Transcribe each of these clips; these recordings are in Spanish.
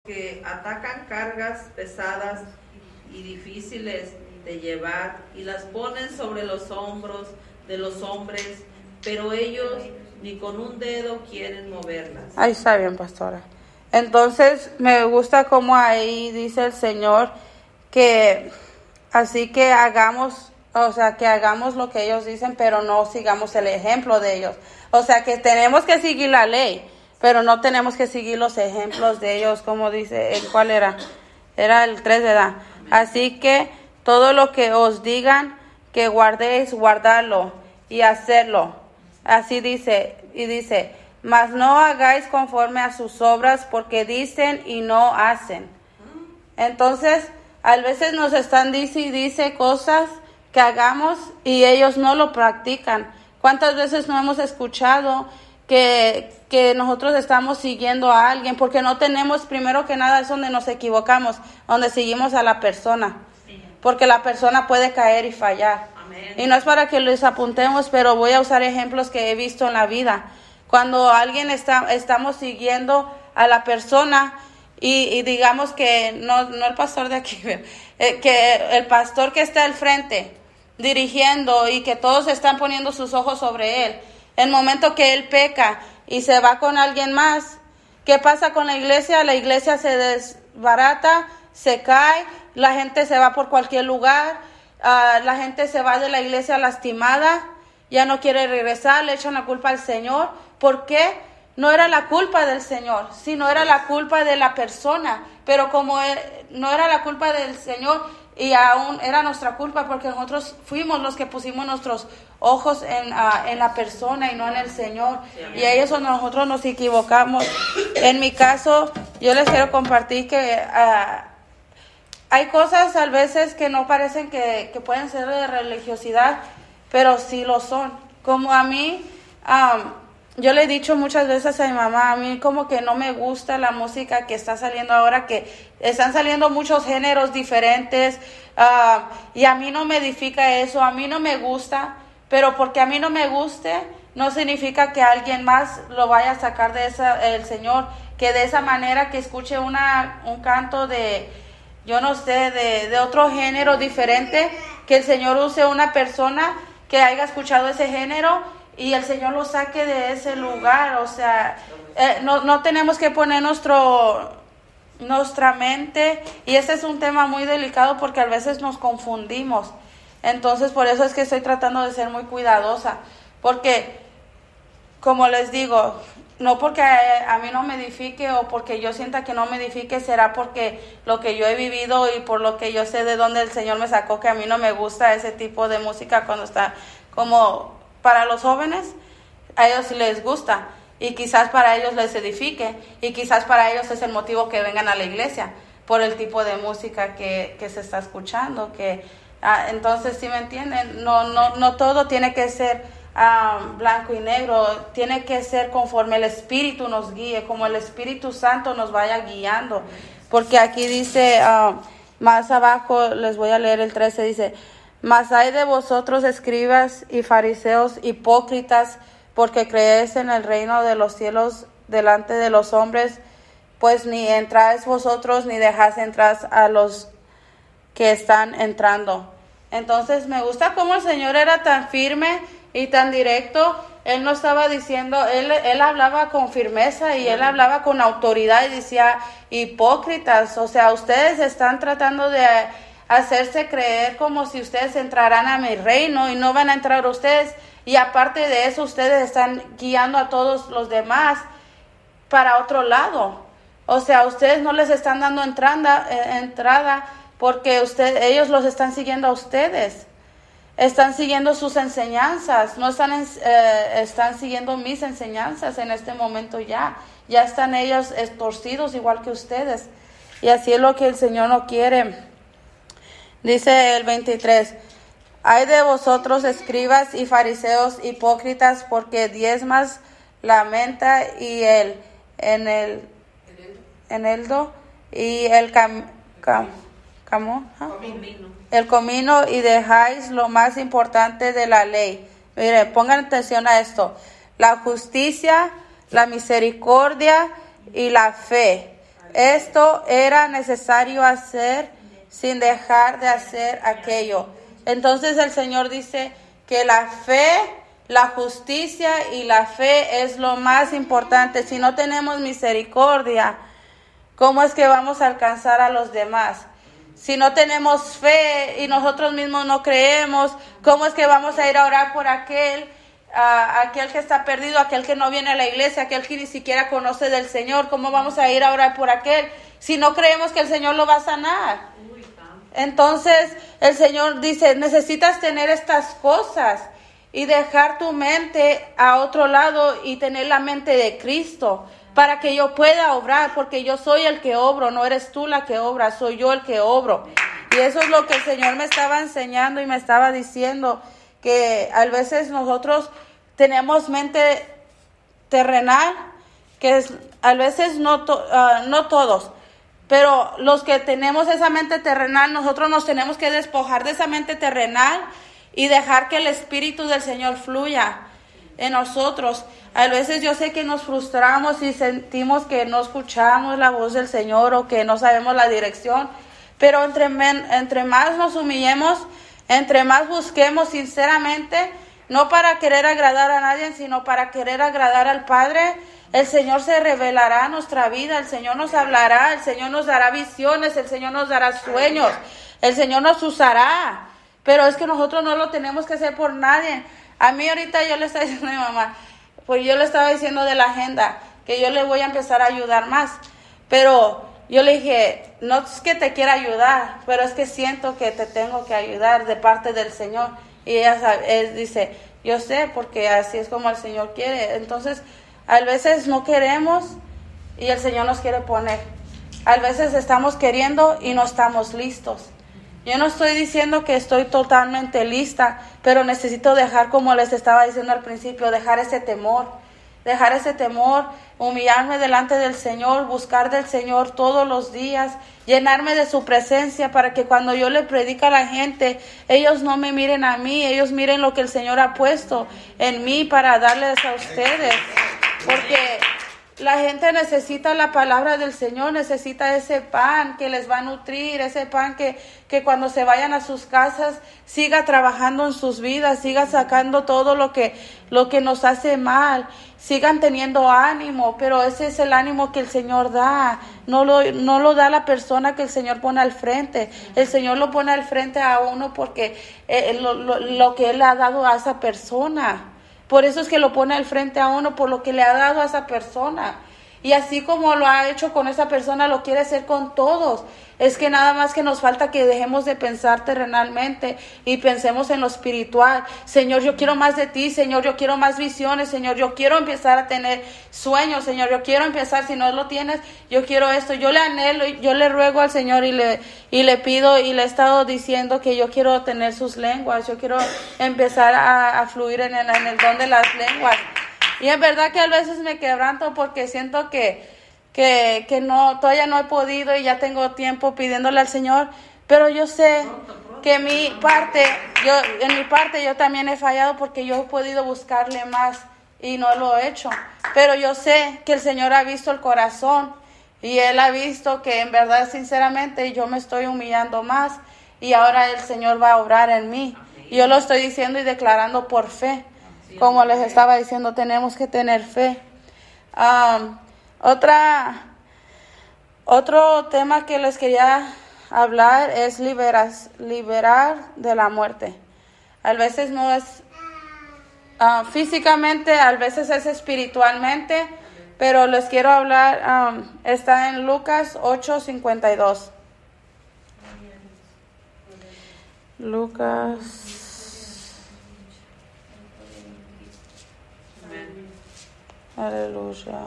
que atacan cargas pesadas y difíciles de llevar y las ponen sobre los hombros de los hombres, pero ellos ni con un dedo quieren moverlas. Ahí está bien, pastora. Entonces me gusta como ahí dice el Señor que así que hagamos, o sea, que hagamos lo que ellos dicen, pero no sigamos el ejemplo de ellos. O sea, que tenemos que seguir la ley, pero no tenemos que seguir los ejemplos de ellos, como dice, ¿cuál era? Era el 3, ¿verdad? Así que todo lo que os digan que guardéis, guardarlo y hacerlo. Así dice, y dice, mas no hagáis conforme a sus obras, porque dicen y no hacen. Entonces, a veces nos están dice cosas que hagamos y ellos no lo practican. ¿Cuántas veces no hemos escuchado que nosotros estamos siguiendo a alguien? Porque no tenemos, primero que nada, es donde nos equivocamos, donde seguimos a la persona. Porque la persona puede caer y fallar. Amén. Y no es para que les apuntemos, pero voy a usar ejemplos que he visto en la vida. Cuando alguien estamos siguiendo a la persona y digamos que, no el pastor de aquí, que el pastor que está al frente dirigiendo y que todos están poniendo sus ojos sobre él, el momento que él peca y se va con alguien más, ¿qué pasa con la iglesia? La iglesia se desbarata, se cae, la gente se va por cualquier lugar, la gente se va de la iglesia lastimada, ya no quiere regresar, le echan la culpa al Señor. ¿Por qué? No era la culpa del Señor, sino era la culpa de la persona. Pero como no era la culpa del Señor y aún era nuestra culpa porque nosotros fuimos los que pusimos nuestros ojos en la persona y no en el Señor. Y ahí es donde nosotros nos equivocamos. En mi caso, yo les quiero compartir que hay cosas a veces que no parecen que pueden ser de religiosidad, pero sí lo son. Como a mí, yo le he dicho muchas veces a mi mamá, a mí como que no me gusta la música que está saliendo ahora, que están saliendo muchos géneros diferentes, y a mí no me edifica eso, a mí no me gusta, pero porque a mí no me guste, no significa que alguien más lo vaya a sacar de el Señor, que de esa manera que escuche un canto de, yo no sé, de otro género diferente, que el Señor use una persona que haya escuchado ese género y el Señor lo saque de ese lugar. O sea, no tenemos que poner nuestra mente, y este es un tema muy delicado porque a veces nos confundimos. Entonces, por eso es que estoy tratando de ser muy cuidadosa, porque, como les digo, no porque a mí no me edifique o porque yo sienta que no me edifique, será porque lo que yo he vivido y por lo que yo sé de dónde el Señor me sacó, que a mí no me gusta ese tipo de música cuando está como para los jóvenes. A ellos les gusta y quizás para ellos les edifique y quizás para ellos es el motivo que vengan a la iglesia por el tipo de música que se está escuchando, entonces, ¿sí me entienden? No todo tiene que ser blanco y negro, tiene que ser conforme el Espíritu nos guíe, como el Espíritu Santo nos vaya guiando, porque aquí dice, más abajo les voy a leer el 13, dice, mas hay de vosotros escribas y fariseos hipócritas, porque creéis en el reino de los cielos delante de los hombres, pues ni entráis vosotros ni dejáis entrar a los que están entrando. Entonces me gusta cómo el Señor era tan firme y tan directo. Él no estaba diciendo, él hablaba con firmeza y él hablaba con autoridad y decía, hipócritas, o sea, ustedes están tratando de hacerse creer como si ustedes entraran a mi reino y no van a entrar ustedes, y aparte de eso ustedes están guiando a todos los demás para otro lado. O sea, ustedes no les están dando entrada porque ellos los están siguiendo a ustedes. Están siguiendo sus enseñanzas, no están siguiendo mis enseñanzas en este momento ya. Ya están ellos torcidos igual que ustedes. Y así es lo que el Señor no quiere. Dice el 23, hay de vosotros escribas y fariseos hipócritas, porque diezmas la menta y el eneldo y el el comino, y dejáis lo más importante de la ley. Miren, pongan atención a esto: la justicia, la misericordia y la fe. Esto era necesario hacer sin dejar de hacer aquello. Entonces el Señor dice que la fe, la justicia y la fe es lo más importante. Si no tenemos misericordia, ¿cómo es que vamos a alcanzar a los demás? Si no tenemos fe y nosotros mismos no creemos, ¿cómo es que vamos a ir a orar por aquel que está perdido, aquel que no viene a la iglesia, aquel que ni siquiera conoce del Señor? ¿Cómo vamos a ir a orar por aquel si no creemos que el Señor lo va a sanar? Entonces el Señor dice, necesitas tener estas cosas y dejar tu mente a otro lado y tener la mente de Cristo para que yo pueda obrar, porque yo soy el que obro, no eres tú la que obra, soy yo el que obro. Y eso es lo que el Señor me estaba enseñando y me estaba diciendo, que a veces nosotros tenemos mente terrenal, que a veces no todos, pero los que tenemos esa mente terrenal, nosotros nos tenemos que despojar de esa mente terrenal y dejar que el Espíritu del Señor fluya en nosotros. A veces yo sé que nos frustramos y sentimos que no escuchamos la voz del Señor o que no sabemos la dirección, pero entre más nos humillemos, entre más busquemos sinceramente, no para querer agradar a nadie, sino para querer agradar al Padre, el Señor se revelará a nuestra vida, el Señor nos hablará, el Señor nos dará visiones, el Señor nos dará sueños, el Señor nos usará. Pero es que nosotros no lo tenemos que hacer por nadie. A mí ahorita yo le estaba diciendo a mi mamá, pues yo le estaba diciendo de la agenda, que yo le voy a empezar a ayudar más. Pero yo le dije, no es que te quiera ayudar, pero es que siento que te tengo que ayudar de parte del Señor. Y él dice, yo sé, porque así es como el Señor quiere. Entonces, a veces no queremos y el Señor nos quiere poner. A veces estamos queriendo y no estamos listos. Yo no estoy diciendo que estoy totalmente lista, pero necesito dejar, como les estaba diciendo al principio, dejar ese temor, humillarme delante del Señor, buscar del Señor todos los días, llenarme de su presencia para que cuando yo le predique a la gente, ellos no me miren a mí, ellos miren lo que el Señor ha puesto en mí para darles a ustedes, porque la gente necesita la palabra del Señor, necesita ese pan que les va a nutrir, ese pan que cuando se vayan a sus casas siga trabajando en sus vidas, siga sacando todo lo que nos hace mal, sigan teniendo ánimo, pero ese es el ánimo que el Señor da, no lo da la persona que el Señor pone al frente, el Señor lo pone al frente a uno porque lo que Él ha dado a esa persona. Por eso es que lo pone al frente a uno, por lo que le ha dado a esa persona. Y así como lo ha hecho con esa persona, lo quiere hacer con todos. Es que nada más que nos falta que dejemos de pensar terrenalmente y pensemos en lo espiritual. Señor, yo quiero más de ti. Señor, yo quiero más visiones. Señor, yo quiero empezar a tener sueños. Señor, yo quiero empezar. Si no lo tienes, yo quiero esto. Yo le anhelo, yo le ruego al Señor y le pido y le he estado diciendo que yo quiero tener sus lenguas. Yo quiero empezar a fluir en el don de las lenguas. Y es verdad que a veces me quebranto porque siento que no, todavía no he podido y ya tengo tiempo pidiéndole al Señor, pero yo sé que en mi parte yo también he fallado porque yo he podido buscarle más y no lo he hecho, pero yo sé que el Señor ha visto el corazón y Él ha visto que en verdad, sinceramente, yo me estoy humillando más y ahora el Señor va a obrar en mí. Yo lo estoy diciendo y declarando por fe. Como les estaba diciendo, tenemos que tener fe. Otro tema que les quería hablar es liberar de la muerte. A veces no es físicamente, a veces es espiritualmente, pero les quiero hablar, está en Lucas 8:52. Lucas. Aleluya.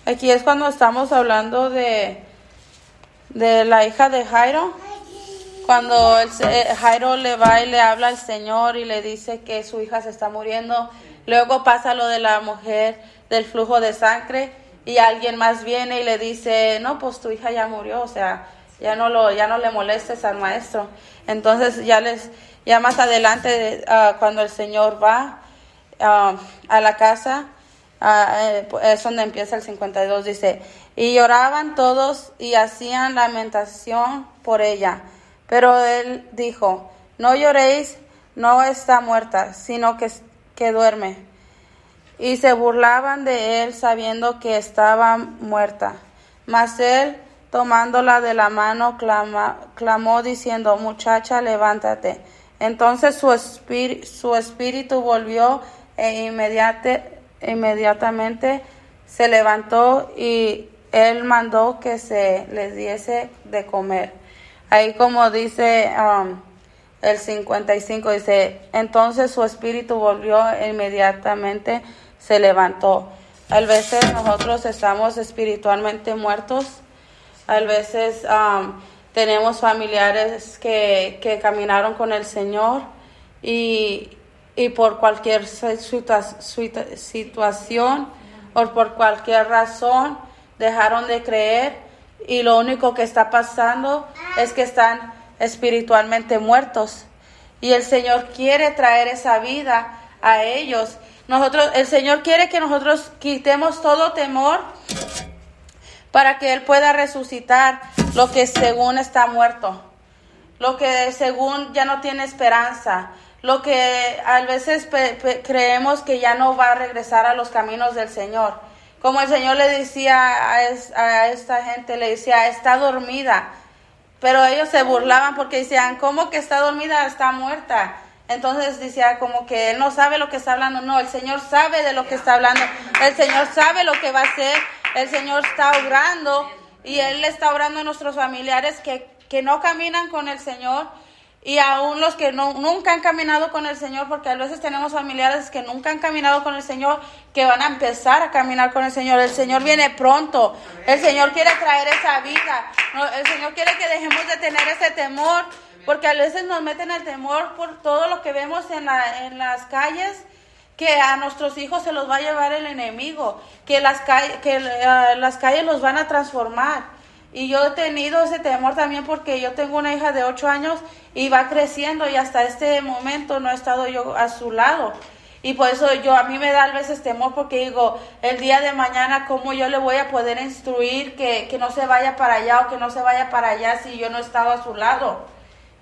Aquí es cuando estamos hablando de la hija de Jairo. Cuando Jairo le va y le habla al Señor y le dice que su hija se está muriendo. Luego pasa lo de la mujer del flujo de sangre y alguien más viene y le dice, no, pues tu hija ya murió, o sea, ya no le molestes al maestro. Entonces ya más adelante, cuando el Señor va a la casa, Es donde empieza el 52, dice, y lloraban todos y hacían lamentación por ella. Pero él dijo, no lloréis, no está muerta, sino que duerme. Y se burlaban de él sabiendo que estaba muerta. Mas él, tomándola de la mano, clamó diciendo, muchacha, levántate. Entonces su espíritu volvió e inmediatamente se levantó y él mandó que se les diese de comer. Ahí como dice el 55, dice, entonces su espíritu volvió e inmediatamente se levantó. A veces nosotros estamos espiritualmente muertos. A veces tenemos familiares que caminaron con el Señor y por cualquier situación o por cualquier razón dejaron de creer y lo único que está pasando es que están espiritualmente muertos y el Señor quiere traer esa vida a ellos. El Señor quiere que nosotros quitemos todo temor para que Él pueda resucitar lo que según está muerto, lo que según ya no tiene esperanza, lo que a veces creemos que ya no va a regresar a los caminos del Señor. Como el Señor le decía a esta gente, le decía, está dormida. Pero ellos se burlaban porque decían, ¿cómo que está dormida? Está muerta. Entonces decía como que Él no sabe lo que está hablando. No, el Señor sabe de lo que está hablando. El Señor sabe lo que va a hacer. El Señor está obrando y Él está obrando a nuestros familiares que no caminan con el Señor. Y aún los que nunca han caminado con el Señor, porque a veces tenemos familiares que nunca han caminado con el Señor, que van a empezar a caminar con el Señor. El Señor viene pronto. El Señor quiere traer esa vida. El Señor quiere que dejemos de tener ese temor, porque a veces nos meten el temor por todo lo que vemos en las calles, que a nuestros hijos se los va a llevar el enemigo, que las calles los van a transformar. Y yo he tenido ese temor también porque yo tengo una hija de 8 años y va creciendo y hasta este momento no he estado yo a su lado. Y por eso a mí me da a veces temor porque digo, el día de mañana, ¿cómo yo le voy a poder instruir que no se vaya para allá o que no se vaya para allá si yo no he estado a su lado?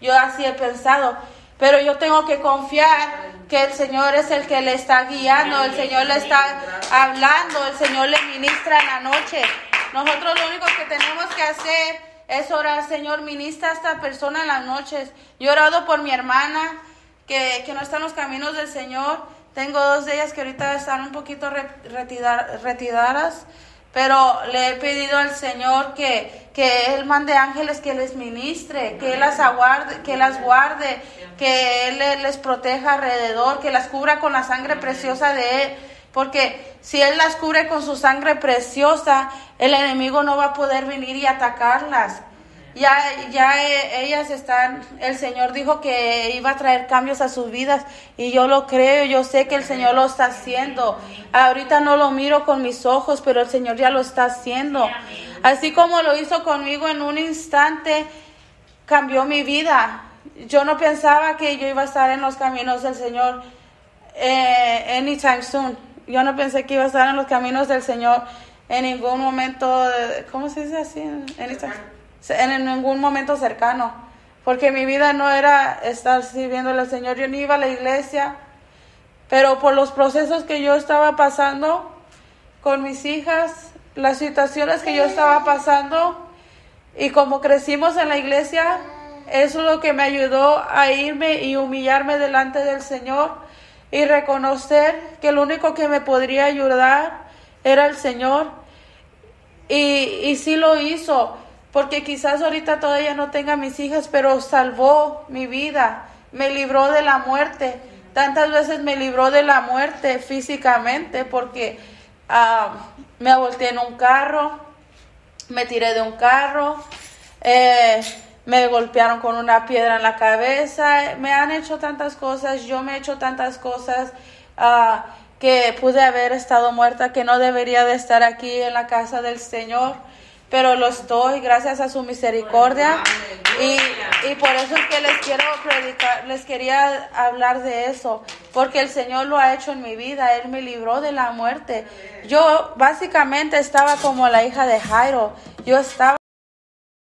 Yo así he pensado. Pero yo tengo que confiar que el Señor es el que le está guiando, el Señor le está hablando, el Señor le ministra en la noche. Nosotros lo único que tenemos que hacer es orar, Señor, ministra a esta persona en las noches. Yo he orado por mi hermana que no está en los caminos del Señor. Tengo 2 de ellas que ahorita están un poquito retiradas, pero le he pedido al Señor que Él mande ángeles que les ministre, que Él las guarde, que Él les proteja alrededor, que las cubra con la sangre preciosa de Él. Porque si Él las cubre con su sangre preciosa, el enemigo no va a poder venir y atacarlas. Ya ellas están, el Señor dijo que iba a traer cambios a sus vidas y yo lo creo, yo sé que el Señor lo está haciendo. Ahorita no lo miro con mis ojos, pero el Señor ya lo está haciendo. Así como lo hizo conmigo en un instante, cambió mi vida. Yo no pensaba que yo iba a estar en los caminos del Señor anytime soon. Yo no pensé que iba a estar en los caminos del Señor en ningún momento, ¿cómo se dice así? En ningún momento cercano. Porque mi vida no era estar sirviéndole al Señor. Yo ni iba a la iglesia. Pero por los procesos que yo estaba pasando con mis hijas, las situaciones que yo estaba pasando, y como crecimos en la iglesia, eso es lo que me ayudó a irme y humillarme delante del Señor. Y reconocer que lo único que me podría ayudar era el Señor. Y sí lo hizo, porque quizás ahorita todavía no tenga mis hijas, pero salvó mi vida, me libró de la muerte. Tantas veces me libró de la muerte físicamente, porque me volteé en un carro, me tiré de un carro, me golpearon con una piedra en la cabeza, me han hecho tantas cosas, yo me he hecho tantas cosas que pude haber estado muerta, que no debería de estar aquí en la casa del Señor, pero lo estoy gracias a su misericordia. Y por eso es que les quiero predicar, les quería hablar de eso, porque el Señor lo ha hecho en mi vida. Él me libró de la muerte. Yo básicamente estaba como la hija de Jairo. Yo estaba